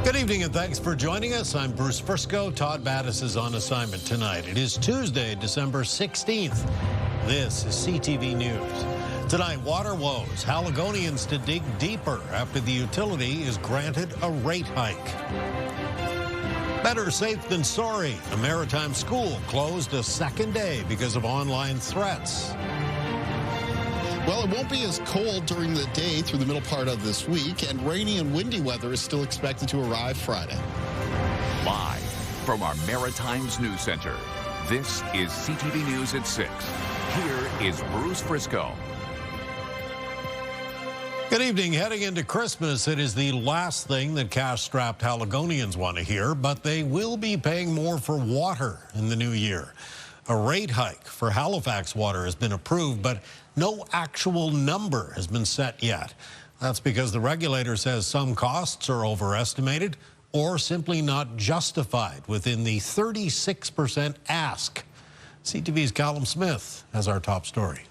Good evening and thanks for joining us. I'm Bruce Frisco. Todd Battis is on assignment tonight. It is Tuesday, December 16th. This is CTV News. Tonight, water woes. Haligonians to dig deeper after the utility is granted a rate hike. Better safe than sorry. A Maritime school closed a second day because of online threats. Well, it won't be as cold during the day through the middle part of this week, and rainy and windy weather is still expected to arrive Friday. Live from our Maritime's News Center, this is CTV News at 6. Here is Bruce Frisco. Good evening. Heading into Christmas, it is the last thing that cash-strapped Haligonians want to hear, but they will be paying more for water in the new year. A rate hike for Halifax Water has been approved, but no actual number has been set yet. That's because the regulator says some costs are overestimated or simply not justified within the 36% ask. CTV's Callum Smith has our top story.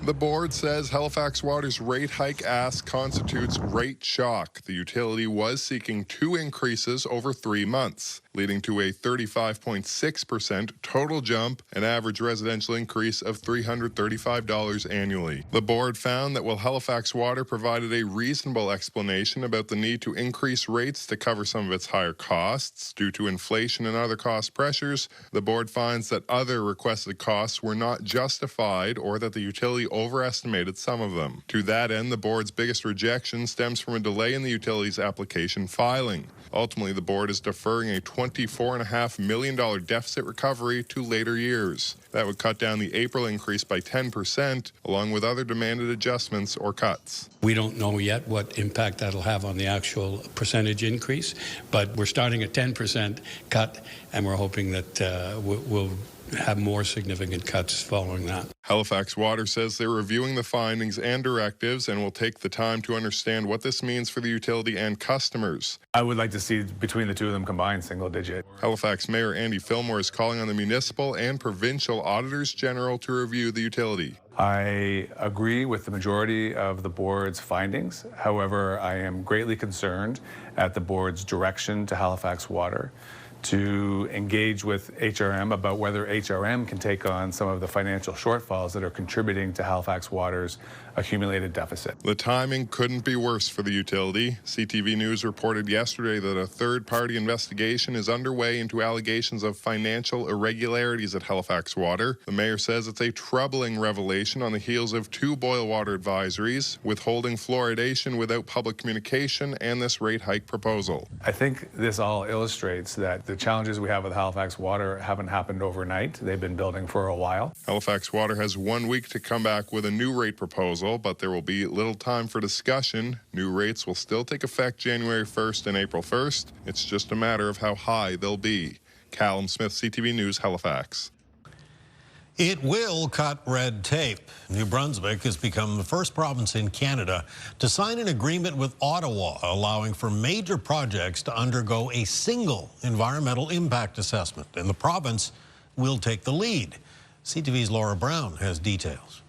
The board says Halifax Water's rate hike ask constitutes rate shock. The utility was seeking 2 increases over 3 months, leading to a 35.6% total jump, an average residential increase of $335 annually. The board found that while Halifax Water provided a reasonable explanation about the need to increase rates to cover some of its higher costs due to inflation and other cost pressures, the board finds that other requested costs were not justified or that the utility overestimated some of them. To that end, the board's biggest rejection stems from a delay in the utility's application filing. Ultimately, the board is deferring a $24.5 million deficit recovery to later years. That would cut down the April increase by 10%, along with other demanded adjustments or cuts. We don't know yet what impact that'll have on the actual percentage increase, but we're starting at 10% cut, and we're hoping that we'll have more significant cuts following that. Halifax Water says they're reviewing the findings and directives and will take the time to understand what this means for the utility and customers. I would like to see between the two of them combined single digit. Halifax Mayor Andy Fillmore is calling on the municipal and provincial auditors general to review the utility. I agree with the majority of the board's findings. However, I am greatly concerned at the board's direction to Halifax Water to engage with HRM about whether HRM can take on some of the financial shortfalls that are contributing to Halifax Water's accumulated deficit. The timing couldn't be worse for the utility. CTV News reported yesterday that a third-party investigation is underway into allegations of financial irregularities at Halifax Water. The mayor says it's a troubling revelation on the heels of 2 boil water advisories, withholding fluoridation without public communication, and this rate hike proposal. I think this all illustrates that the challenges we have with Halifax Water haven't happened overnight. They've been building for a while. Halifax Water has 1 week to come back with a new rate proposal, but there will be little time for discussion. New rates will still take effect January 1st and April 1st. It's just a matter of how high they'll be. Callum Smith, CTV News, Halifax. It will cut red tape. New Brunswick has become the first province in Canada to sign an agreement with Ottawa, allowing for major projects to undergo a single environmental impact assessment, and the province will take the lead. CTV's Laura Brown has details.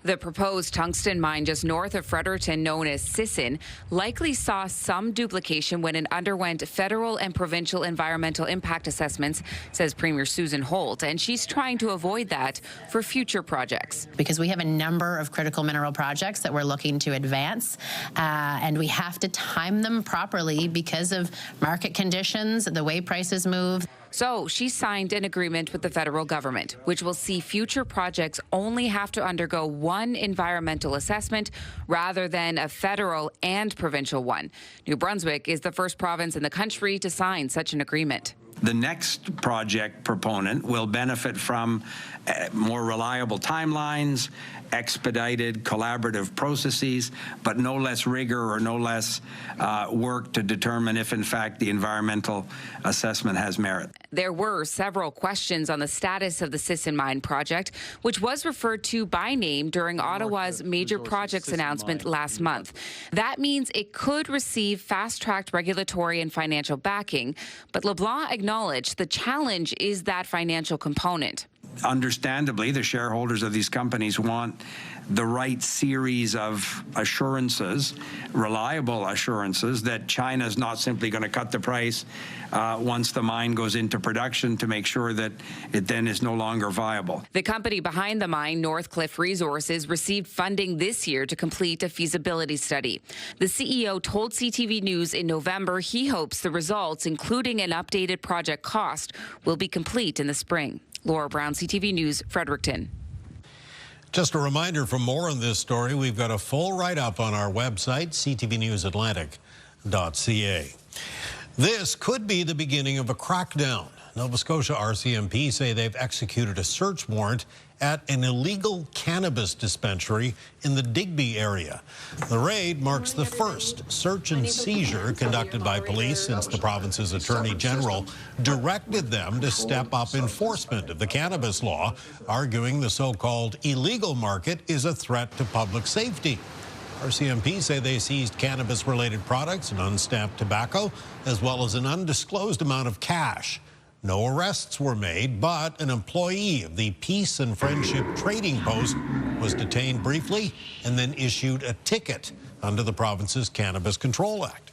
The proposed tungsten mine just north of Fredericton, known as Sisson, likely saw some duplication when it underwent federal and provincial environmental impact assessments, says Premier Susan Holt, and she's trying to avoid that for future projects. Because we have a number of critical mineral projects that we're looking to advance, and we have to time them properly because of market conditions, the way prices move. So she signed an agreement with the federal government, which will see future projects only have to undergo one environmental assessment rather than a federal and provincial one. New Brunswick is the first province in the country to sign such an agreement. The next project proponent will benefit from more reliable timelines, expedited collaborative processes, but no less rigor or no less work to determine if, in fact, the environmental assessment has merit. There were several questions on the status of the Sisson Mine project, which was referred to by name during Ottawa's major projects announcement last month. That means it could receive fast-tracked regulatory and financial backing, but LeBlanc acknowledged the challenge is that financial component. Understandably, the shareholders of these companies want the right series of assurances, reliable assurances, that China's not simply going to cut the price once the mine goes into production to make sure that it then is no longer viable. The company behind the mine, Northcliffe Resources, received funding this year to complete a feasibility study. The CEO told CTV News in November he hopes the results, including an updated project cost, will be complete in the spring. Laura Brown, CTV News, Fredericton. Just a reminder, for more on this story, we've got a full write-up on our website, ctvnewsatlantic.ca. This could be the beginning of a crackdown. Nova Scotia RCMP say they've executed a search warrant at an illegal cannabis dispensary in the Digby area. The raid marks the first search and seizure conducted by police since the province's Attorney General directed them to step up enforcement of the cannabis law, arguing the so-called illegal market is a threat to public safety. RCMP say they seized cannabis-related products and unstamped tobacco, as well as an undisclosed amount of cash. No arrests were made, but an employee of the Peace and Friendship Trading Post was detained briefly and then issued a ticket under the province's Cannabis Control Act.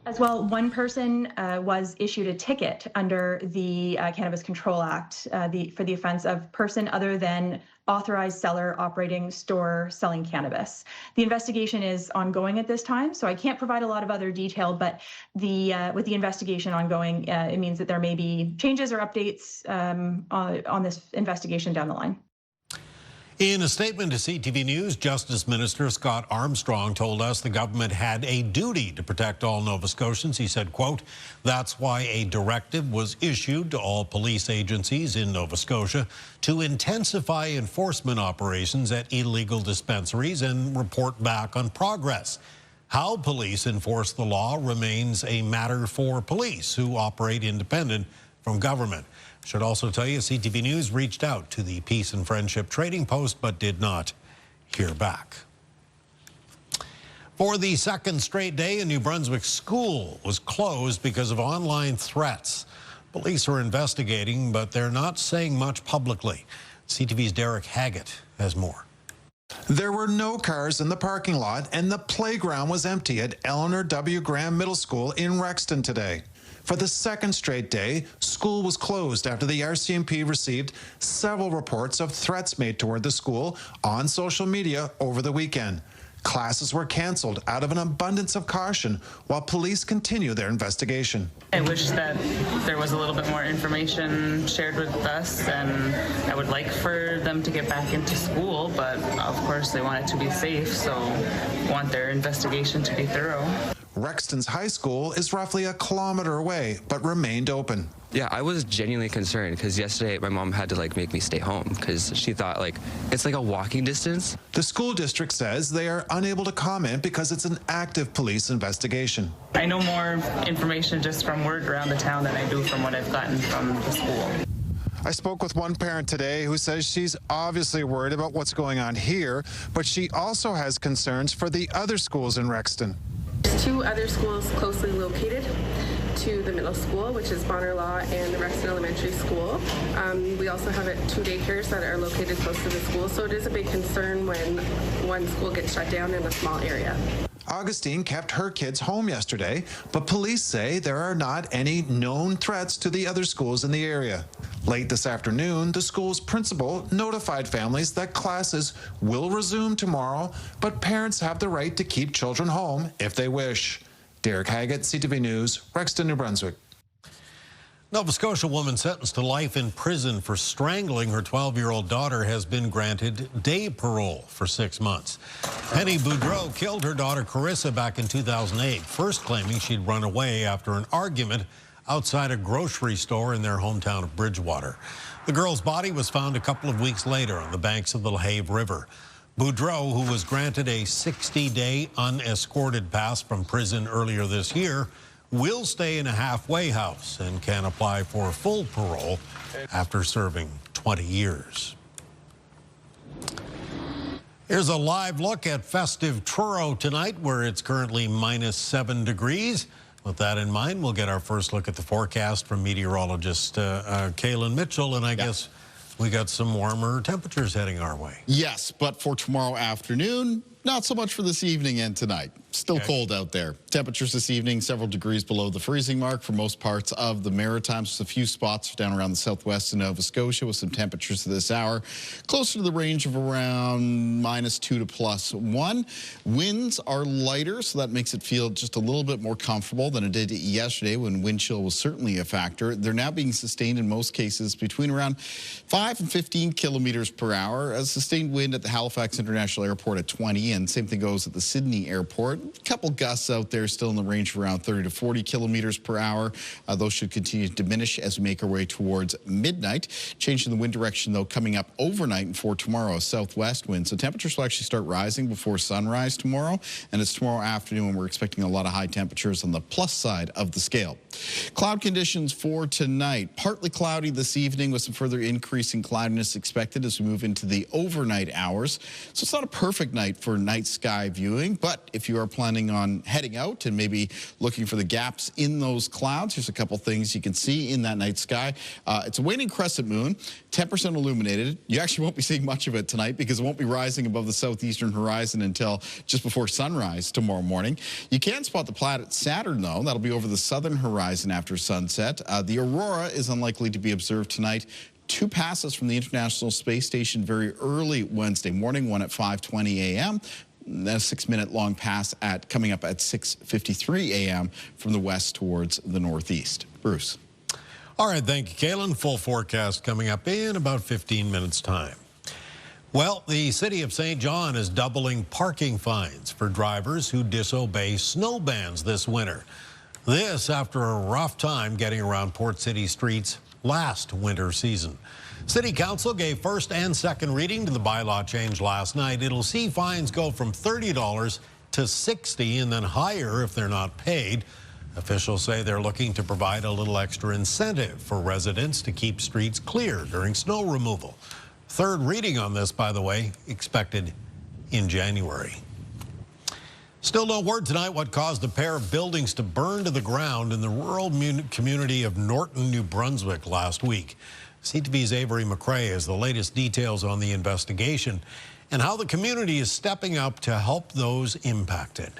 As well, one person was issued a ticket under the Cannabis Control Act for the offense of person other than authorized seller operating store selling cannabis. The investigation is ongoing at this time, so I can't provide a lot of other detail, but with the investigation ongoing, it means that there may be changes or updates on this investigation down the line. In a statement to CTV News, Justice Minister Scott Armstrong told us the government had a duty to protect all Nova Scotians. He said, quote, "That's why a directive was issued to all police agencies in Nova Scotia to intensify enforcement operations at illegal dispensaries and report back on progress. How police enforce the law remains a matter for police who operate independent from government." Should also tell you, CTV News reached out to the Peace and Friendship Trading Post, but did not hear back. For the second straight day, a New Brunswick school was closed because of online threats. Police are investigating, but they're not saying much publicly. CTV's Derek Haggett has more. There were no cars in the parking lot, and the playground was empty at Eleanor W. Graham Middle School in Rexton today. For the second straight day, school was closed after the RCMP received several reports of threats made toward the school on social media over the weekend. Classes were canceled out of an abundance of caution while police continue their investigation. I wish that there was a little bit more information shared with us, and I would like for them to get back into school, but of course they want it to be safe, so want their investigation to be thorough. Rexton's high school is roughly a kilometer away, but remained open. Yeah, I was genuinely concerned because yesterday my mom had to make me stay home because she thought it's like a walking distance. The school district says they are unable to comment because it's an active police investigation. I know more information just from word around the town than I do from what I've gotten from the school. I spoke with one parent today who says she's obviously worried about what's going on here, but she also has concerns for the other schools in Rexton. There's two other schools closely located to the middle school, which is Bonner Law and the Rexton Elementary School. We also have two daycares that are located close to the school, so it is a big concern when one school gets shut down in a small area. Augustine kept her kids home yesterday, but police say there are not any known threats to the other schools in the area. Late this afternoon, the school's principal notified families that classes will resume tomorrow, but parents have the right to keep children home if they wish. Derek Haggett, CTV News, Rexton, New Brunswick. Nova Scotia woman sentenced to life in prison for strangling her 12-year-old daughter has been granted day parole for 6 months. Penny Boudreau killed her daughter Carissa back in 2008, first claiming she'd run away after an argument outside a grocery store in their hometown of Bridgewater. The girl's body was found a couple of weeks later on the banks of the LaHave River. Boudreau, who was granted a 60-day unescorted pass from prison earlier this year, will stay in a halfway house and can apply for full parole after serving 20 years. Here's a live look at festive Truro tonight, where it's currently -7 degrees. With that in mind, we'll get our first look at the forecast from meteorologist Kaylin Mitchell, and I guess we got some warmer temperatures heading our way. Yes, but for tomorrow afternoon, not so much for this evening and tonight. Still cold out there. Temperatures this evening, several degrees below the freezing mark for most parts of the Maritime. Just a few spots down around the southwest of Nova Scotia with some temperatures this hour. Closer to the range of around -2 to +1. Winds are lighter, so that makes it feel just a little bit more comfortable than it did yesterday when wind chill was certainly a factor. They're now being sustained in most cases between around 5 and 15 kilometers per hour. A sustained wind at the Halifax International Airport at 20, and same thing goes at the Sydney Airport. A couple gusts out there still in the range of around 30 to 40 kilometers per hour. Those should continue to diminish as we make our way towards midnight. Changing the wind direction, though, coming up overnight and for tomorrow, a southwest wind. So temperatures will actually start rising before sunrise tomorrow. And it's tomorrow afternoon when we're expecting a lot of high temperatures on the plus side of the scale. Cloud conditions for tonight. Partly cloudy this evening with some further increase in cloudiness expected as we move into the overnight hours. So it's not a perfect night for night sky viewing, but if you are planning on heading out and maybe looking for the gaps in those clouds, here's a couple things you can see in that night sky. It's a waning crescent moon, 10% illuminated. You actually won't be seeing much of it tonight because it won't be rising above the southeastern horizon until just before sunrise tomorrow morning. You can spot the planet Saturn, though. That'll be over the southern horizon after sunset. The aurora is unlikely to be observed tonight. 2 passes from the International Space Station very early Wednesday morning, one at 5:20 a.m., then a 6-minute long pass coming up at 6:53 a.m. from the west towards the northeast. Bruce. All right, thank you, Kaylin. Full forecast coming up in about 15 minutes' time. Well, the city of St. John is doubling parking fines for drivers who disobey snow bans this winter. This after a rough time getting around Port City streets last winter season. City Council gave first and second reading to the bylaw change last night. It'll see fines go from $30 to $60 and then higher if they're not paid. Officials say they're looking to provide a little extra incentive for residents to keep streets clear during snow removal. Third reading on this, by the way, expected in January. Still no word tonight what caused a pair of buildings to burn to the ground in the rural community of Norton, New Brunswick last week. CTV's Avery McRae has the latest details on the investigation and how the community is stepping up to help those impacted.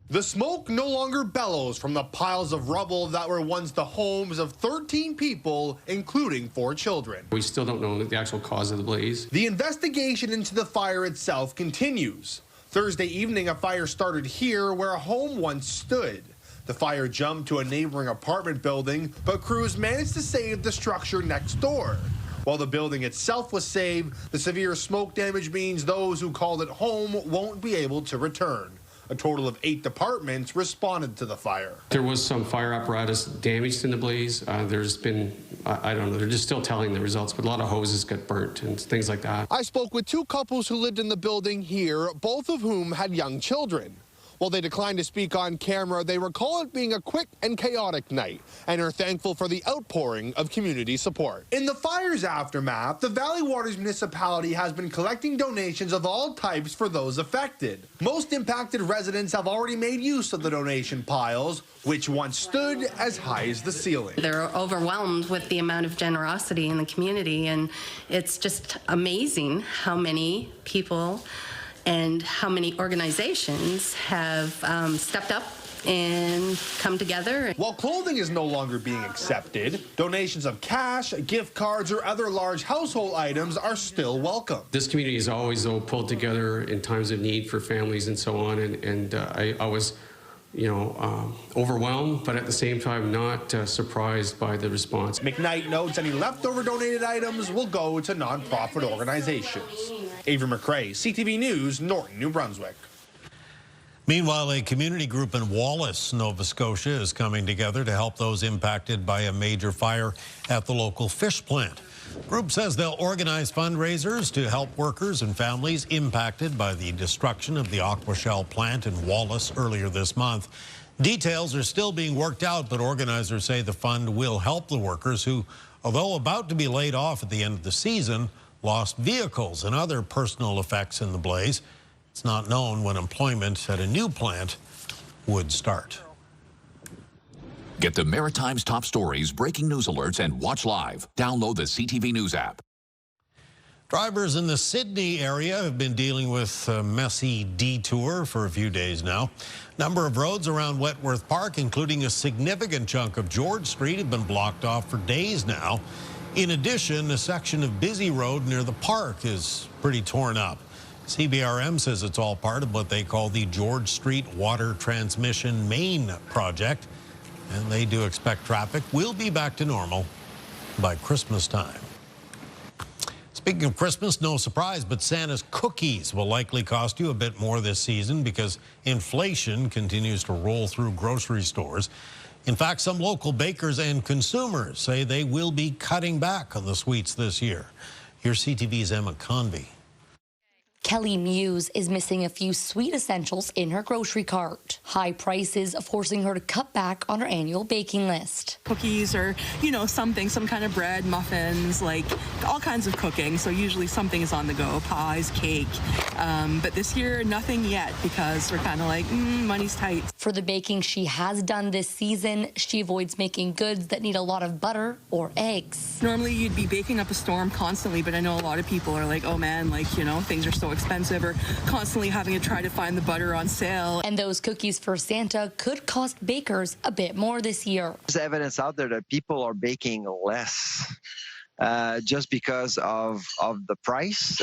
The smoke no longer bellows from the piles of rubble that were once the homes of 13 people, including 4 children. We still don't know the actual cause of the blaze. The investigation into the fire itself continues. Thursday evening, a fire started here where a home once stood. The fire jumped to a neighboring apartment building, but crews managed to save the structure next door. While the building itself was saved, the severe smoke damage means those who called it home won't be able to return. A total of 8 departments responded to the fire. There was some fire apparatus damaged in the blaze. There's been, I don't know, they're just still telling the results, but a lot of hoses got burnt and things like that. I spoke with 2 couples who lived in the building here, both of whom had young children. While they declined to speak on camera, they recall it being a quick and chaotic night and are thankful for the outpouring of community support. In the fire's aftermath, the Valley Waters Municipality has been collecting donations of all types for those affected. Most impacted residents have already made use of the donation piles, which once stood as high as the ceiling. They're overwhelmed with the amount of generosity in the community, and it's just amazing how many people and how many organizations have stepped up and come together. While clothing is no longer being accepted, donations of cash, gift cards, or other large household items are still welcome. This community is always, though, pulled together in times of need for families and so on, and I was, overwhelmed, but at the same time not surprised by the response. McKnight notes any leftover donated items will go to nonprofit organizations. Avery McRae, CTV News, Norton, New Brunswick. Meanwhile, a community group in Wallace, Nova Scotia, is coming together to help those impacted by a major fire at the local fish plant. The group says they'll organize fundraisers to help workers and families impacted by the destruction of the Aquashell plant in Wallace earlier this month. Details are still being worked out, but organizers say the fund will help the workers who, although about to be laid off at the end of the season, lost vehicles and other personal effects in the blaze. It's not known when employment at a new plant would start. Get the Maritime's top stories, breaking news alerts, and watch live. Download the CTV News app. Drivers in the Sydney area have been dealing with a messy detour for a few days now. Number of roads around Wentworth Park, including a significant chunk of George Street, have been blocked off for days now. In addition, a section of Busy Road near the park is pretty torn up. CBRM says it's all part of what they call the George Street Water Transmission Main Project, and they do expect traffic will be back to normal by Christmas time. Speaking of Christmas, no surprise, but Santa's cookies will likely cost you a bit more this season because inflation continues to roll through grocery stores. In fact, some local bakers and consumers say they will be cutting back on the sweets this year. Here's CTV's Emma Convey. Kelly Muse is missing a few sweet essentials in her grocery cart. High prices forcing her to cut back on her annual baking list. Cookies or, some kind of bread, muffins, like all kinds of cooking. So usually something is on the go, pies, cake. But this year, nothing yet because we're kind of like, money's tight. For the baking she has done this season, she avoids making goods that need a lot of butter or eggs. Normally you'd be baking up a storm constantly, but I know a lot of people are like, oh man, things are so expensive, or constantly having to try to find the butter on sale. And those cookies for Santa could cost bakers a bit more this year. There's evidence out there that people are baking less just because of the price.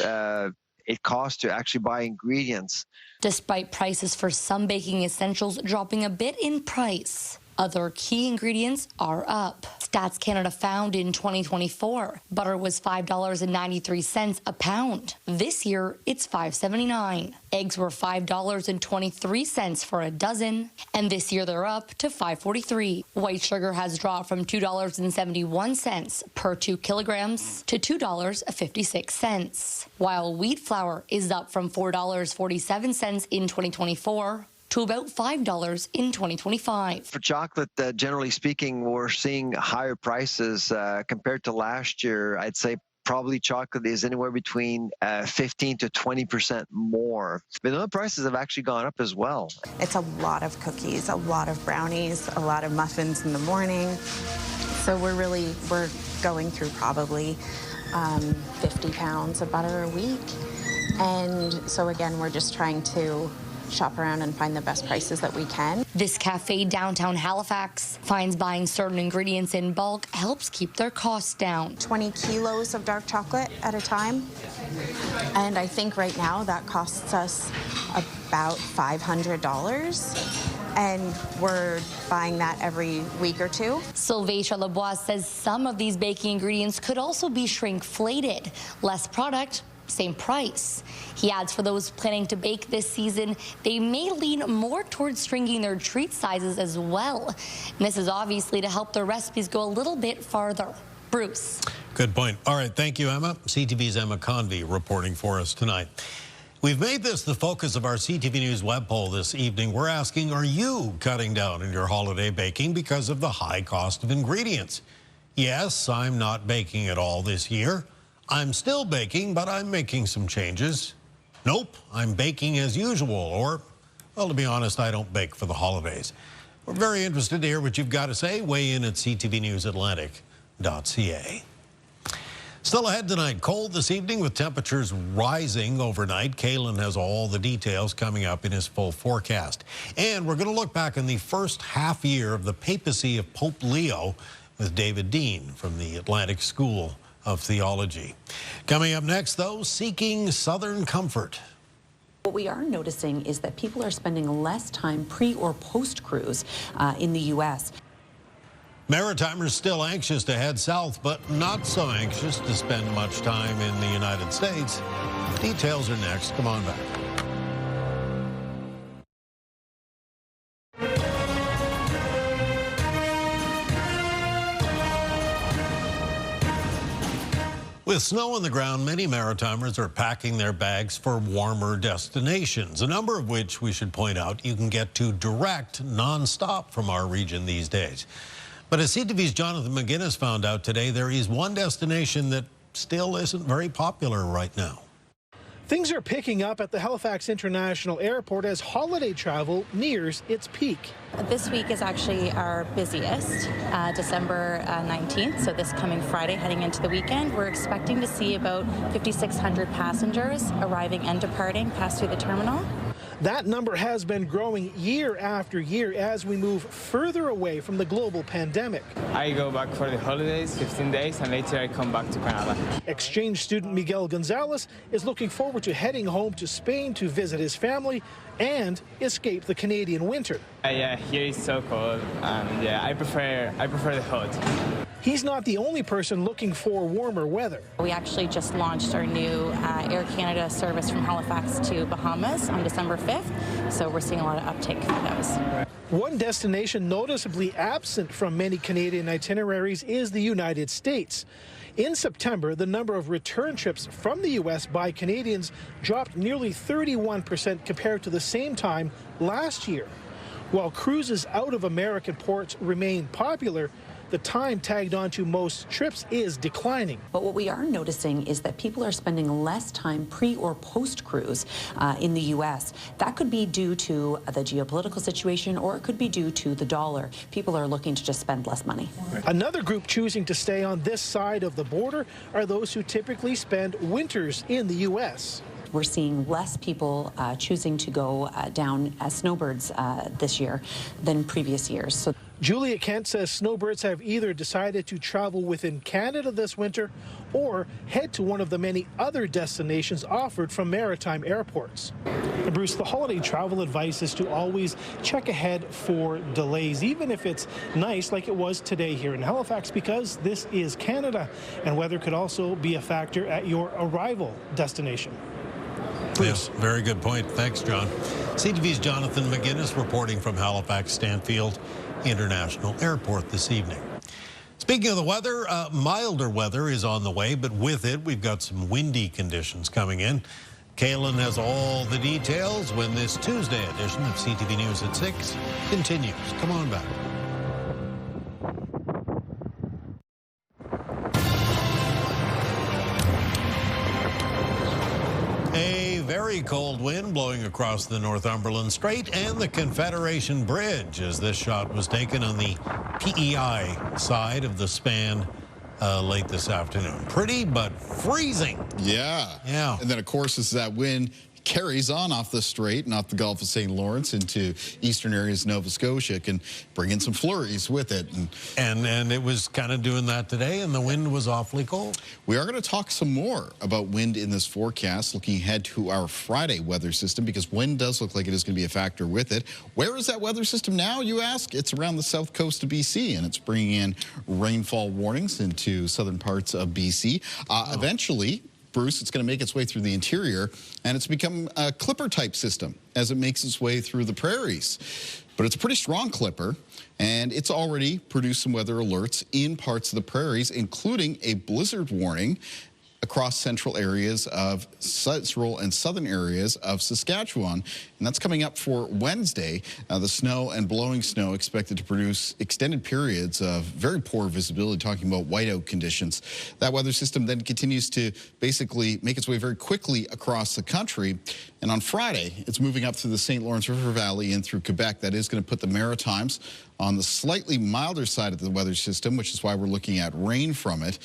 It costs to actually buy ingredients. Despite prices for some baking essentials dropping a bit in price, other key ingredients are up. Stats Canada found in 2024, butter was $5.93 a pound. This year, it's $5.79. Eggs were $5.23 for a dozen, and this year they're up to $5.43. White sugar has dropped from $2.71 per 2 kilograms to $2.56, while wheat flour is up from $4.47 in 2024 to about $5 in 2025. For chocolate, generally speaking, we're seeing higher prices compared to last year. I'd say probably chocolate is anywhere between 15 to 20% more. Vanilla prices have actually gone up as well. It's a lot of cookies, a lot of brownies, a lot of muffins in the morning. So we're going through probably 50 pounds of butter a week. And so again, we're just trying to shop around and find the best prices that we can. This cafe downtown Halifax finds buying certain ingredients in bulk helps keep their costs down. 20 kilos of dark chocolate at a time. And I think right now that costs us about $500. And we're buying that every week or two. Sylvain Lebois says some of these baking ingredients could also be shrinkflated. Less product, same price. He adds for those planning to bake this season, they may lean more towards shrinking their treat sizes as well. And this is obviously to help their recipes go a little bit farther. Bruce. Good point. All right, thank you, Emma. CTV's Emma Convey reporting for us tonight. We've made this the focus of our CTV News web poll this evening. We're asking, are you cutting down in your holiday baking because of the high cost of ingredients? Yes, I'm not baking at all this year. I'm still baking, but I'm making some changes. Nope, I'm baking as usual, or, well, to be honest, I don't bake for the holidays. We're very interested to hear what you've got to say. Weigh in at ctvnewsatlantic.ca. Still ahead tonight, cold this evening with temperatures rising overnight. Kalen has all the details coming up in his full forecast. And we're going to look back on the first half year of the Papacy of Pope Leo with David Dean from the Atlantic School of Theology. Coming up next, though, seeking Southern comfort. What we are noticing is that people are spending less time pre or post cruise in the U.S. Maritimers still anxious to head south, but not so anxious to spend much time in the United States. Details are next. Come on back. With snow on the ground, many Maritimers are packing their bags for warmer destinations, a number of which, we should point out, you can get to direct, non-stop from our region these days. But as CTV's Jonathan McGuinness found out today, there is one destination that still isn't very popular right now. Things are picking up at the Halifax International Airport as holiday travel nears its peak. This week is actually our busiest, December 19th, so this coming Friday heading into the weekend. We're expecting to see about 5,600 passengers arriving and departing, pass through the terminal. That number has been growing year after year as we move further away from the global pandemic. I go back for the holidays, 15 days, and later I come back to Canada. Exchange student Miguel Gonzalez is looking forward to heading home to Spain to visit his family and escape the Canadian winter. Yeah, here is so cold, and yeah, I prefer the hot. He's not the only person looking for warmer weather. We actually just launched our new Air Canada service from Halifax to Bahamas on December 5th, so we're seeing a lot of uptake for those. One destination noticeably absent from many Canadian itineraries is the United States. In September, the number of return trips from the U.S. by Canadians dropped nearly 31% compared to the same time last year. While cruises out of American ports remain popular, the time tagged onto most trips is declining. But what we are noticing is that people are spending less time pre or post cruise in the U.S. That could be due to the geopolitical situation, or it could be due to the dollar. People are looking to just spend less money. Another group choosing to stay on this side of the border are those who typically spend winters in the U.S. We're seeing less people choosing to go down as snowbirds this year than previous years. So Julia Kent says snowbirds have either decided to travel within Canada this winter or head to one of the many other destinations offered from maritime airports. And Bruce, the holiday travel advice is to always check ahead for delays, even if it's nice like it was today here in Halifax, because this is Canada and weather could also be a factor at your arrival destination. Yes, very good point. Thanks, John. CTV's Jonathan McGinnis reporting from Halifax Stanfield International Airport this evening. Speaking of the weather, milder weather is on the way, but with it, we've got some windy conditions coming in. Kaylin has all the details when this Tuesday edition of CTV News at 6 continues. Come on back. Very cold wind blowing across the Northumberland Strait and the Confederation Bridge as this shot was taken on the PEI side of the span late this afternoon. Pretty, but freezing. Yeah. Yeah. And then, of course, as that wind carries on off the strait and off the Gulf of St. Lawrence into eastern areas of Nova Scotia, can bring in some flurries with it. And it was kind of doing that today, and the wind was awfully cold. We are going to talk some more about wind in this forecast, looking ahead to our Friday weather system, because wind does look like it is going to be a factor with it. Where is that weather system now, you ask? It's around the south coast of BC, and it's bringing in rainfall warnings into southern parts of BC. Eventually, Bruce, it's going to make its way through the interior, and it's become a clipper-type system as it makes its way through the prairies. But it's a pretty strong clipper, and it's already produced some weather alerts in parts of the prairies, including a blizzard warning across central areas of central and southern areas of Saskatchewan. And that's coming up for Wednesday. The snow and blowing snow expected to produce extended periods of very poor visibility, talking about whiteout conditions. That weather system then continues to basically make its way very quickly across the country. And on Friday, it's moving up through the St. Lawrence River Valley and through Quebec. That is going to put the Maritimes on the slightly milder side of the weather system, which is why we're looking at rain from it,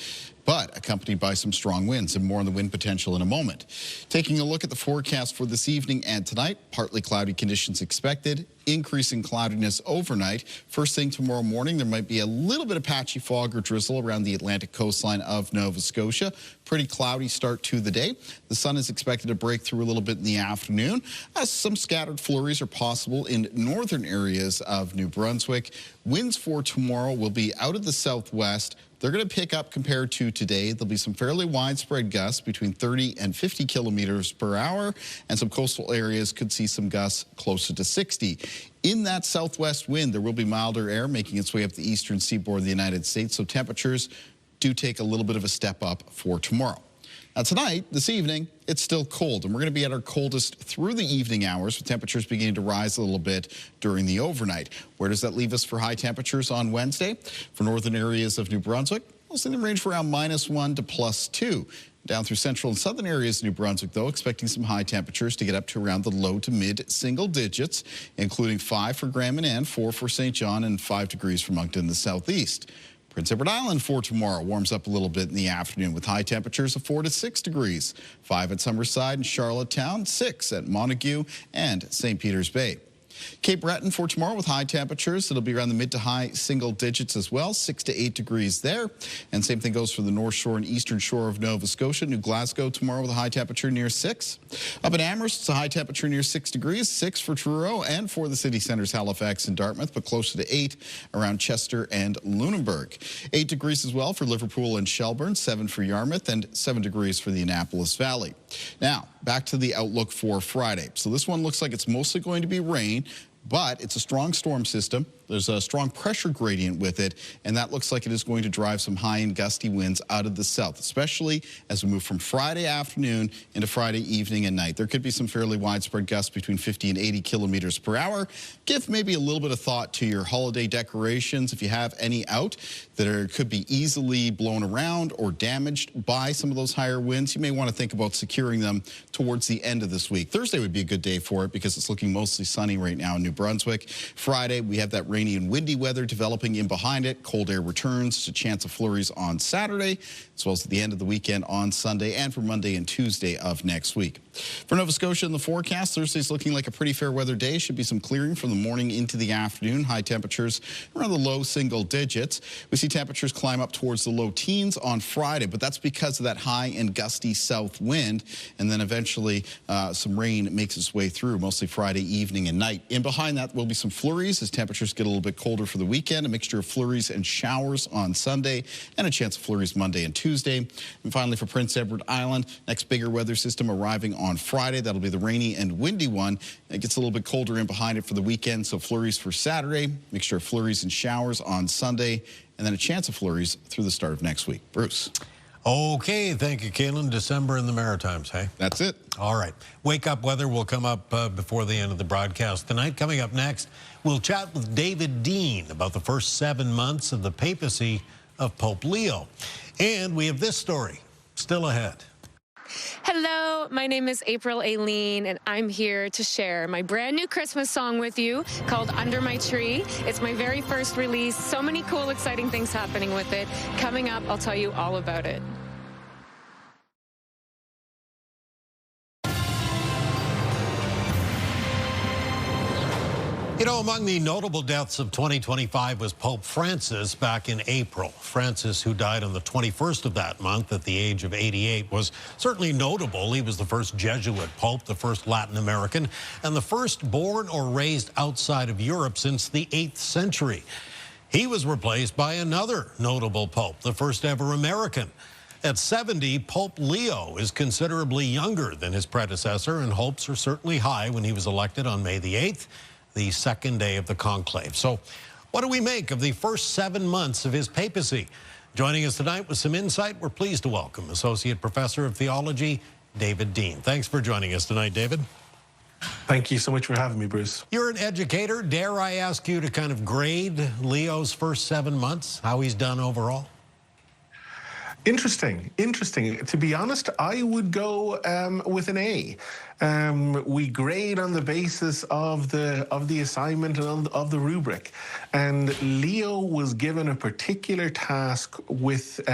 but accompanied by some strong winds, and more on the wind potential in a moment. Taking a look at the forecast for this evening and tonight, partly cloudy conditions expected, increasing cloudiness overnight. First thing tomorrow morning, there might be a little bit of patchy fog or drizzle around the Atlantic coastline of Nova Scotia. Pretty cloudy start to the day. The sun is expected to break through a little bit in the afternoon. Some scattered flurries are possible in northern areas of New Brunswick. Winds for tomorrow will be out of the southwest. They're going to pick up compared to today. There'll be some fairly widespread gusts between 30 and 50 kilometers per hour, and some coastal areas could see some gusts closer to 60. In that southwest wind, there will be milder air making its way up the eastern seaboard of the United States, so temperatures do take a little bit of a step up for tomorrow. Now tonight, this evening, it's still cold, and we're going to be at our coldest through the evening hours, with temperatures beginning to rise a little bit during the overnight. Where does that leave us for high temperatures on Wednesday? For northern areas of New Brunswick, mostly in the range for around -1 to +2. Down through central and southern areas of New Brunswick, though, expecting some high temperatures to get up to around the low to mid single digits, including 5 for Grand Manan, 4 for St. John, and 5 degrees for Moncton in the southeast. Prince Edward Island for tomorrow warms up a little bit in the afternoon with high temperatures of 4 to 6 degrees. 5 at Summerside and Charlottetown, 6 at Montague and St. Peter's Bay. Cape Breton for tomorrow with high temperatures. It'll be around the mid to high single digits as well, 6 to 8 degrees there. And same thing goes for the North Shore and Eastern Shore of Nova Scotia. New Glasgow tomorrow with a high temperature near 6. Up in Amherst, it's a high temperature near 6 degrees, 6 for Truro and for the city centers Halifax and Dartmouth, but closer to 8 around Chester and Lunenburg. 8 degrees as well for Liverpool and Shelburne, 7 for Yarmouth, and 7 degrees for the Annapolis Valley. Now, back to the outlook for Friday. So this one looks like it's mostly going to be rain, but it's a strong storm system. There's a strong pressure gradient with it, and that looks like it is going to drive some high and gusty winds out of the south, especially as we move from Friday afternoon into Friday evening and night. There could be some fairly widespread gusts between 50 and 80 kilometers per hour. Give maybe a little bit of thought to your holiday decorations if you have any out that could be easily blown around or damaged by some of those higher winds. You may want to think about securing them towards the end of this week. Thursday would be a good day for it because it's looking mostly sunny right now in New Brunswick. Friday, we have that rainy and windy weather developing in behind it. Cold air returns to chance of flurries on Saturday, as well as at the end of the weekend on Sunday and for Monday and Tuesday of next week. For Nova Scotia in the forecast, Thursday's looking like a pretty fair weather day. Should be some clearing from the morning into the afternoon. High temperatures around the low single digits. We see temperatures climb up towards the low teens on Friday, but that's because of that high and gusty south wind. And then eventually some rain makes its way through, mostly Friday evening and night. In behind that will be some flurries as temperatures get a little bit colder for the weekend. A mixture of flurries and showers on Sunday and a chance of flurries Monday and Tuesday. And finally for Prince Edward Island, next bigger weather system arriving on Friday. That'll be the rainy and windy one. It gets a little bit colder in behind it for the weekend, so flurries for Saturday, mixture of flurries and showers on Sunday, and then a chance of flurries through the start of next week. Bruce. Okay, thank you, Kalen. December in the Maritimes, hey? That's it. All right. Wake Up Weather will come up before the end of the broadcast tonight. Coming up next, we'll chat with David Dean about the first 7 months of the Papacy of Pope Leo. And we have this story still ahead. Hello, my name is April Aileen, and I'm here to share my brand new Christmas song with you called Under My Tree. It's my very first release. So many cool, exciting things happening with it. Coming up, I'll tell you all about it. You know, among the notable deaths of 2025 was Pope Francis back in April. Francis, who died on the 21st of that month at the age of 88, was certainly notable. He was the first Jesuit pope, the first Latin American, and the first born or raised outside of Europe since the 8th century. He was replaced by another notable pope, the first ever American. At 70, Pope Leo is considerably younger than his predecessor, and hopes are certainly high when he was elected on May the 8th. The second day of the conclave. So what do we make of the first 7 months of his papacy? Joining us tonight with some insight, we're pleased to welcome Associate Professor of Theology, David Dean. Thanks for joining us tonight, David. Thank you so much for having me, Bruce. You're an educator. Dare I ask you to kind of grade Leo's first 7 months, how he's done overall? Interesting. To be honest, I would go with an A. We grade on the basis of the assignment and of the rubric. And Leo was given a particular task with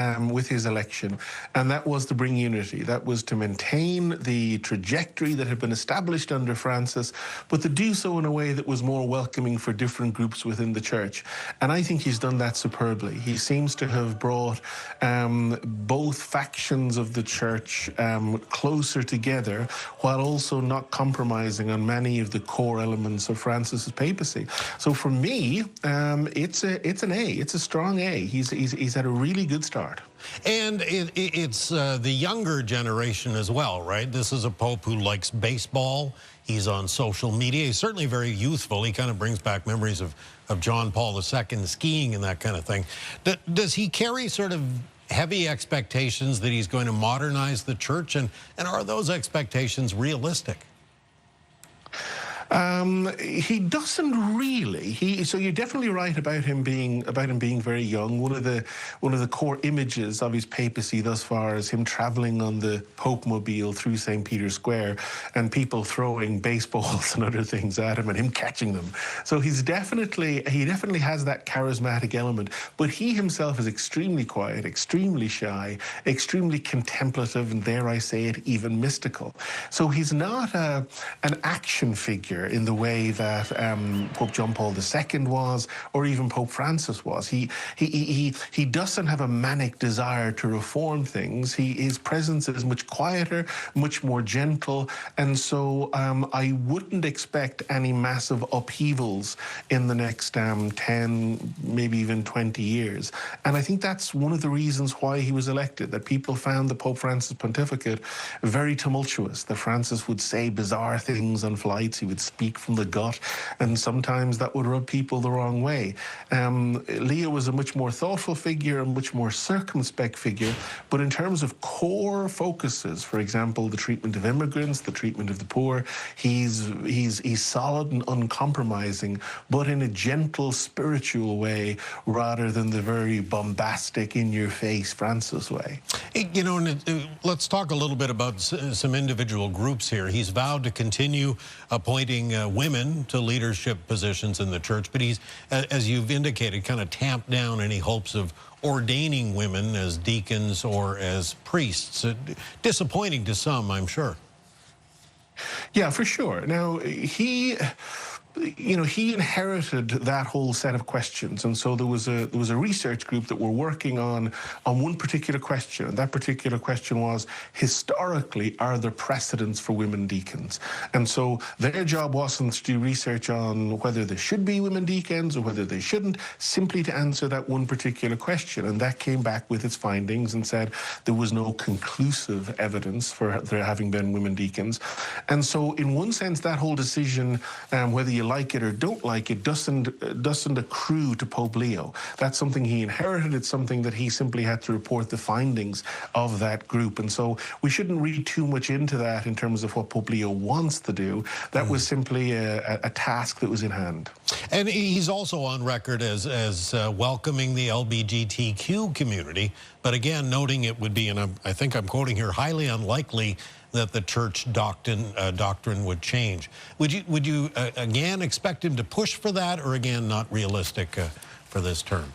his election, and that was to bring unity. That was to maintain the trajectory that had been established under Francis, but to do so in a way that was more welcoming for different groups within the church. And I think he's done that superbly. He seems to have brought both factions of the church closer together, while also not compromising on many of the core elements of Francis's papacy. So for me, it's an A. It's a strong A. He's had a really good start. And it's the younger generation as well, right? This is a pope who likes baseball. He's on social media. He's certainly very youthful. He kind of brings back memories of John Paul II skiing and that kind of thing. Does he carry sort of heavy expectations that he's going to modernize the church, and are those expectations realistic? He doesn't really. So you're definitely right about him being very young. One of the core images of his papacy thus far is him traveling on the Pope mobile through St. Peter's Square and people throwing baseballs and other things at him and him catching them. So he definitely has that charismatic element, but he himself is extremely quiet, extremely shy, extremely contemplative, and dare I say it, even mystical. So he's not an action figure in the way that Pope John Paul II was, or even Pope Francis was. He doesn't have a manic desire to reform things. His presence is much quieter, much more gentle, and so I wouldn't expect any massive upheavals in the next 10, maybe even 20 years. And I think that's one of the reasons why he was elected, that people found the Pope Francis pontificate very tumultuous, that Francis would say bizarre things on flights, he would speak from the gut, and sometimes that would rub people the wrong way. Leo was a much more thoughtful figure, a much more circumspect figure, but in terms of core focuses, for example, the treatment of immigrants, the treatment of the poor, he's solid and uncompromising, but in a gentle, spiritual way, rather than the very bombastic, in-your-face Francis way. You know, let's talk a little bit about some individual groups here. He's vowed to continue appointing women to leadership positions in the church, but he's, as you've indicated, kind of tamped down any hopes of ordaining women as deacons or as priests. Disappointing to some, I'm sure. Yeah, for sure. Now, he inherited that whole set of questions, and so there was a research group that were working on one particular question, and that particular question was, historically, are there precedents for women deacons? And so their job wasn't to do research on whether there should be women deacons or whether they shouldn't, simply to answer that one particular question, and that came back with its findings and said there was no conclusive evidence for there having been women deacons. And so in one sense, that whole decision, whether you like it or don't like it, doesn't accrue to Pope Leo. That's something he inherited. It's something that he simply had to report the findings of that group. And so we shouldn't read too much into that in terms of what Pope Leo wants to do. That was simply a task that was in hand. And he's also on record as welcoming the LGBTQ community, but again, noting it would be, and I think I'm quoting here, highly unlikely that the church doctrine would change. Would you again expect him to push for that, or again not realistic for this term?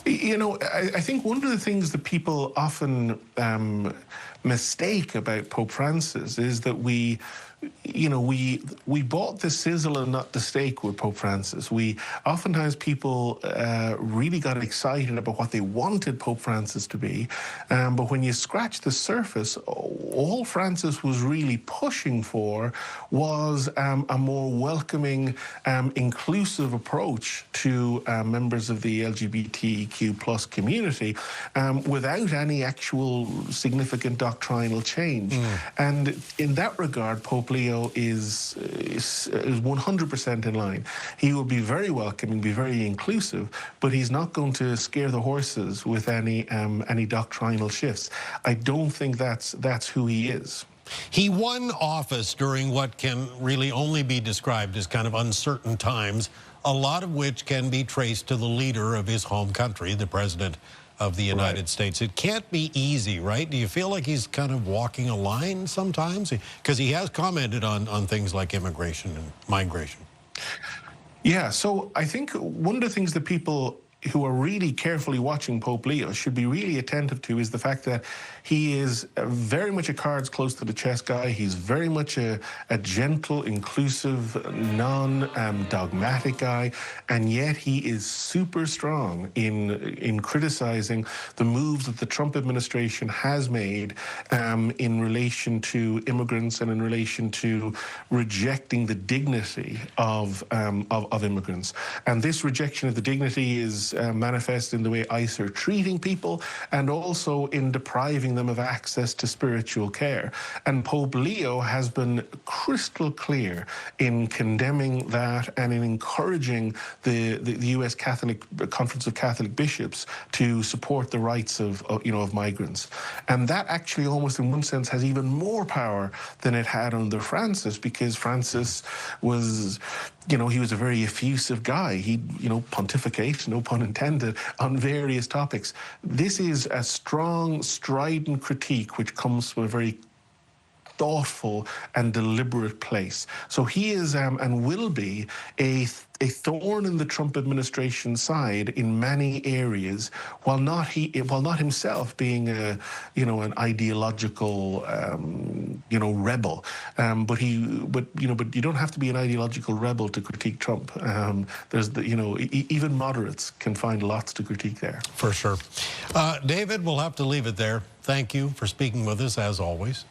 You know, I think one of the things that people often mistake about Pope Francis is that we bought the sizzle and not the steak with Pope Francis. Oftentimes people really got excited about what they wanted Pope Francis to be, but when you scratch the surface, all Francis was really pushing for was a more welcoming, inclusive approach to members of the LGBTQ+ community, without any actual significant doctrinal change. And in that regard, Pope Leo is 100% in line. He will be very welcoming, be very inclusive, but he's not going to scare the horses with any doctrinal shifts. I don't think that's who he is. He won office during what can really only be described as kind of uncertain times, a lot of which can be traced to the leader of his home country, the President of the United States. It can't be easy, right? Do you feel like he's kind of walking a line sometimes? Because he has commented on things like immigration and migration. Yeah, so I think one of the things that people who are really carefully watching Pope Leo should be really attentive to is the fact that he is very much a cards close to the chest guy. He's very much a gentle, inclusive, non-dogmatic guy, and yet he is super strong in criticizing the moves that the Trump administration has made in relation to immigrants and in relation to rejecting the dignity of immigrants. And this rejection of the dignity is manifest in the way ICE are treating people and also in depriving them of access to spiritual care. And Pope Leo has been crystal clear in condemning that and in encouraging the U.S. Conference of Catholic Bishops to support the rights of migrants. And that actually almost in one sense has even more power than it had under Francis, because Francis was, he was a very effusive guy. He'd, pontificate, no pun intended, on various topics. This is a strong, strident critique which comes from a very thoughtful and deliberate place. So he is and will be a thorn in the Trump administration side in many areas, while not himself being an ideological rebel. But you don't have to be an ideological rebel to critique Trump. There's even moderates can find lots to critique there. For sure. David, we'll have to leave it there. Thank you for speaking with us as always.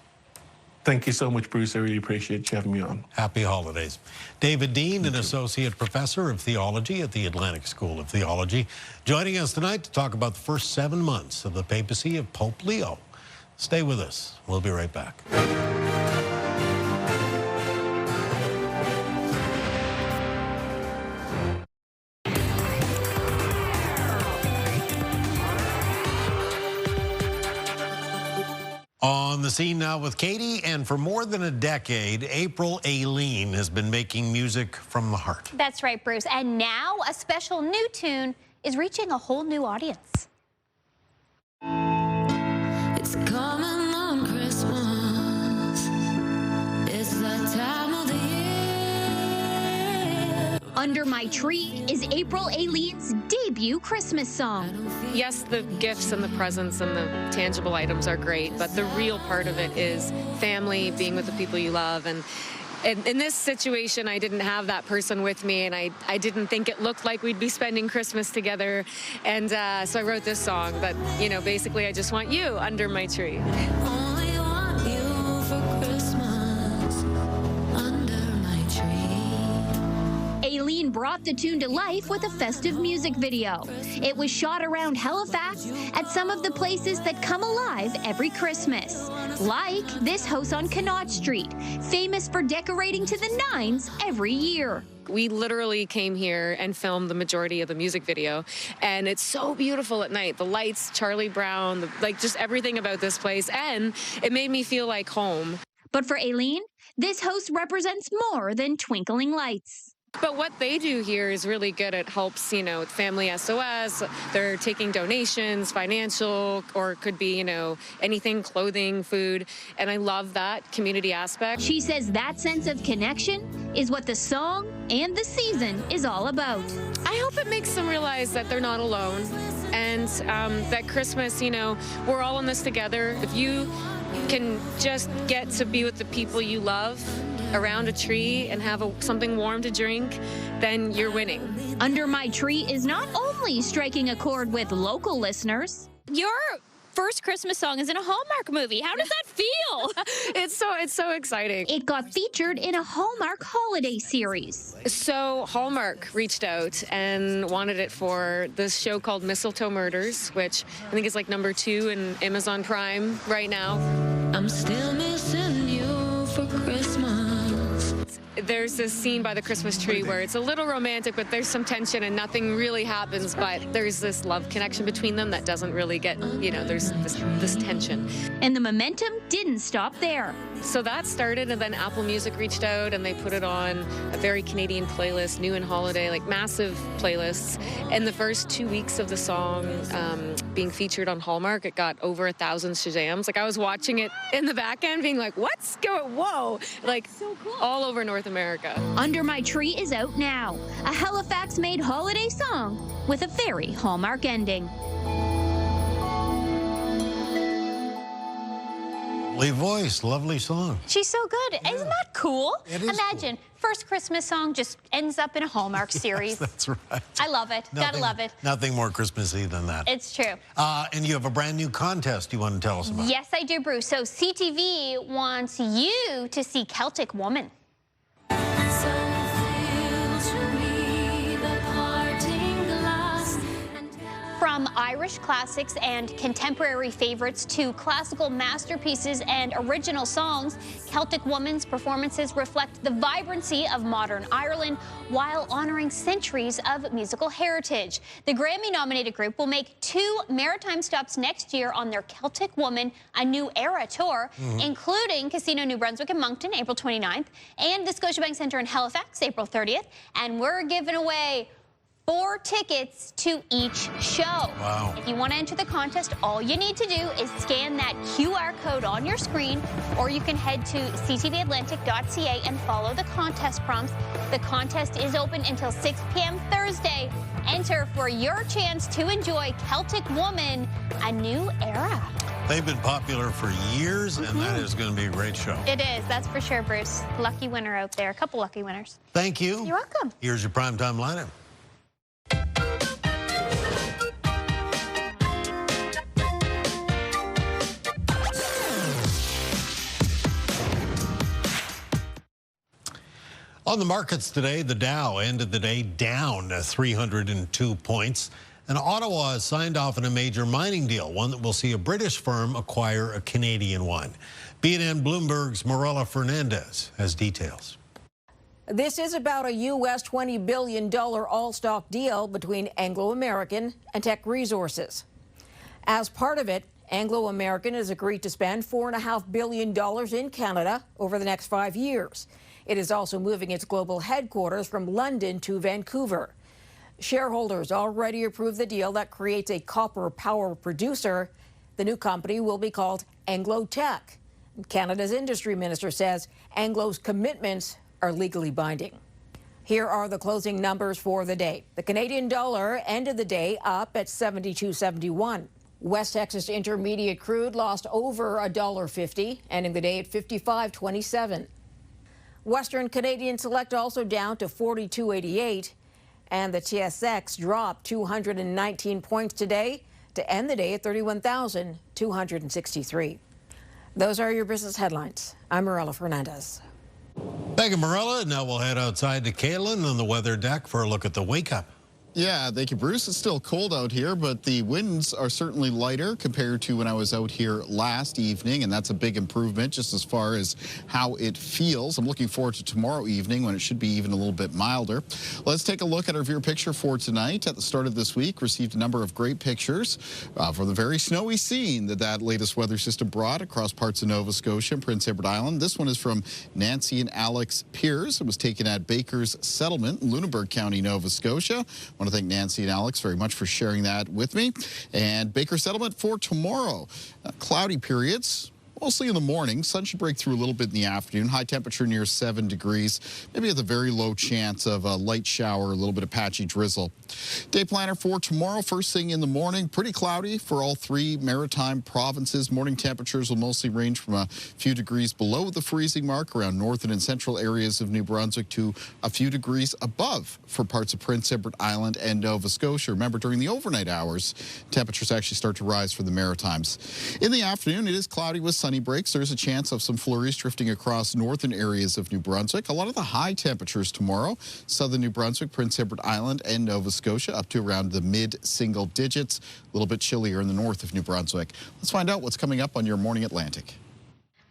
Thank you so much, Bruce. I really appreciate you having me on. Happy holidays. David Dean, an associate professor of theology at the Atlantic School of Theology, joining us tonight to talk about the first 7 months of the Papacy of Pope Leo. Stay with us. We'll be right back. On the scene now with Katie, and for more than a decade, April Aileen has been making music from the heart. That's right, Bruce. And now a special new tune is reaching a whole new audience. It's coming on Christmas. It's that time of the year. Under My Tree is April Aileen's debut Christmas song. Yes, the gifts and the presents and the tangible items are great, but the real part of it is family, being with the people you love. And in this situation, I didn't have that person with me, and I didn't think it looked like we'd be spending Christmas together. And so I wrote this song that, basically I just want you under my tree. Only want you for Christmas under my tree. Aileen brought the tune to life with a festive music video. It was shot around Halifax at some of the places that come alive every Christmas, like this house on Connaught Street, famous for decorating to the nines every year. We literally came here and filmed the majority of the music video, and it's so beautiful at night. The lights, Charlie Brown, just everything about this place, and it made me feel like home. But for Aileen, this house represents more than twinkling lights. But what they do here is really good. It helps, Family SOS. They're taking donations, financial, or it could be, anything, clothing, food. And I love that community aspect. She says that sense of connection is what the song and the season is all about. I hope it makes them realize that they're not alone, and that Christmas, we're all in this together. If you can just get to be with the people you love around a tree and have something warm to drink, then you're winning. Under My Tree is not only striking a chord with local listeners. Your first Christmas song is in a Hallmark movie. How does that feel? It's so exciting. It got featured in a Hallmark holiday series. So Hallmark reached out and wanted it for this show called Mistletoe Murders, which I think is like #2 in Amazon Prime right now. I'm still missing you for Christmas. There's this scene by the Christmas tree where it's a little romantic, but there's some tension and nothing really happens, but there's this love connection between them that doesn't really get, there's this tension. And the momentum didn't stop there. So that started, and then Apple Music reached out and they put it on a very Canadian playlist, new and holiday, massive playlists. And the first 2 weeks of the song being featured on Hallmark, it got over 1,000 Shazams. I was watching it in the back end being like, what's going, whoa, so cool. All over North America. Under My Tree is out now, a Halifax-made holiday song with a very Hallmark ending. Lovely voice, lovely song. She's so good. Yeah. Isn't that cool? It is Imagine, cool. First Christmas song just ends up in a Hallmark series. Yes, that's right. I love it. Gotta love it. Nothing more Christmassy than that. It's true. And you have a brand new contest you want to tell us about. Yes, I do, Bruce. So CTV wants you to see Celtic Woman. Irish classics and contemporary favorites to classical masterpieces and original songs, Celtic Woman's performances reflect the vibrancy of modern Ireland while honoring centuries of musical heritage. The Grammy-nominated group will make 2 maritime stops next year on their Celtic Woman, A New Era tour, including Casino New Brunswick in Moncton, April 29th, and the Scotiabank Centre in Halifax, April 30th. And we're giving away 4 tickets to each show. Wow. If you want to enter the contest, all you need to do is scan that QR code on your screen, or you can head to ctvatlantic.ca and follow the contest prompts. The contest is open until 6 p.m. Thursday. Enter for your chance to enjoy Celtic Woman, A New Era. They've been popular for years, and that is going to be a great show. It is, that's for sure, Bruce. Lucky winner out there. A couple lucky winners. Thank you. You're welcome. Here's your primetime lineup. On the markets today, the Dow ended the day down 302 points. And Ottawa has signed off on a major mining deal, one that will see a British firm acquire a Canadian one. BNN Bloomberg's Morella Fernandez has details. This is about a U.S. $20 billion all-stock deal between Anglo American and Teck Resources. As part of it, Anglo American has agreed to spend $4.5 billion in Canada over the next 5 years. It is also moving its global headquarters from London to Vancouver. Shareholders already approved the deal that creates a copper power producer. The new company will be called Anglo Teck. Canada's industry minister says Anglo's commitments are legally binding. Here are the closing numbers for the day. The Canadian dollar ended the day up at 72.71. West Texas Intermediate crude lost over $1.50, ending the day at 55.27. Western Canadian Select also down to 42.88, and the TSX dropped 219 points today to end the day at 31,263. Those are your business headlines. I'm Morella Fernandez. Thank you, Morella. Now we'll head outside to Kaylin on the weather deck for a look at the wake-up. Yeah, thank you, Bruce. It's still cold out here, but the winds are certainly lighter compared to when I was out here last evening, and that's a big improvement just as far as how it feels. I'm looking forward to tomorrow evening when it should be even a little bit milder. Let's take a look at our viewer picture for tonight. At the start of this week, received a number of great pictures for the very snowy scene that latest weather system brought across parts of Nova Scotia and Prince Edward Island. This one is from Nancy and Alex Piers. It was taken at Baker's Settlement in Lunenburg County, Nova Scotia. I want to thank Nancy and Alex very much for sharing that with me. And Baker Settlement for tomorrow. Cloudy periods. Mostly in the morning. Sun should break through a little bit in the afternoon. High temperature near 7 degrees. Maybe at the very low chance of a light shower, a little bit of patchy drizzle. Day planner for tomorrow. First thing in the morning, pretty cloudy for all 3 maritime provinces. Morning temperatures will mostly range from a few degrees below the freezing mark around northern and central areas of New Brunswick to a few degrees above for parts of Prince Edward Island and Nova Scotia. Remember, during the overnight hours, temperatures actually start to rise for the Maritimes. In the afternoon, it is cloudy with sunny breaks. There's a chance of some flurries drifting across northern areas of New Brunswick. A lot of the high temperatures tomorrow, southern New Brunswick, Prince Edward Island, and Nova Scotia, up to around the mid-single digits. A little bit chillier in the north of New Brunswick. Let's find out what's coming up on your Morning Atlantic.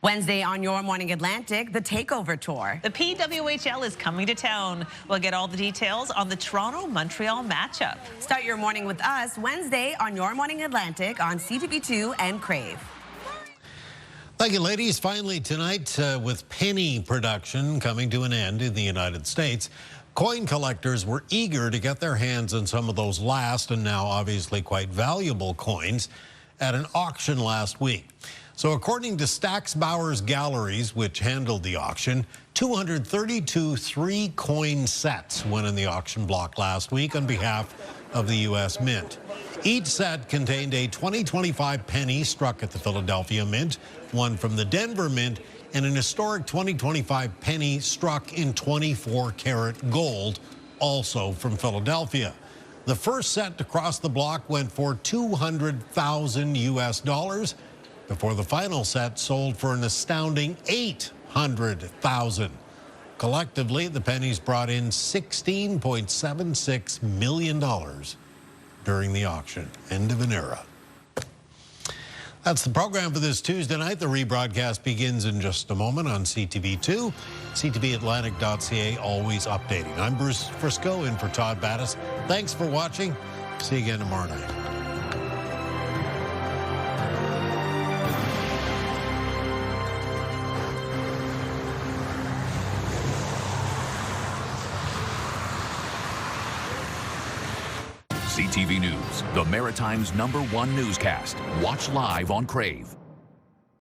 Wednesday on Your Morning Atlantic, the Takeover Tour. The PWHL is coming to town. We'll get all the details on the Toronto-Montreal matchup. Start your morning with us Wednesday on Your Morning Atlantic on CTV2 and Crave. Thank you, ladies. Finally tonight, with penny production coming to an end in the United States, coin collectors were eager to get their hands on some of those last and now obviously quite valuable coins at an auction last week. So according to Stax Bowers Galleries, which handled the auction, 232 3-coin sets went in the auction block last week on behalf of the U.S. Mint. Each set contained a 2025 penny struck at the Philadelphia Mint, one from the Denver Mint, and an historic 2025 penny struck in 24-karat gold, also from Philadelphia. The first set to cross the block went for $200,000 US, before the final set sold for an astounding $800,000. Collectively, the pennies brought in $16.76 million during the auction. End of an era. That's the program for this Tuesday night. The rebroadcast begins in just a moment on CTV2, ctvatlantic.ca, always updating. I'm Bruce Frisco in for Todd Battis. Thanks for watching. See you again tomorrow night. CTV News, the Maritime's #1 newscast. Watch live on Crave.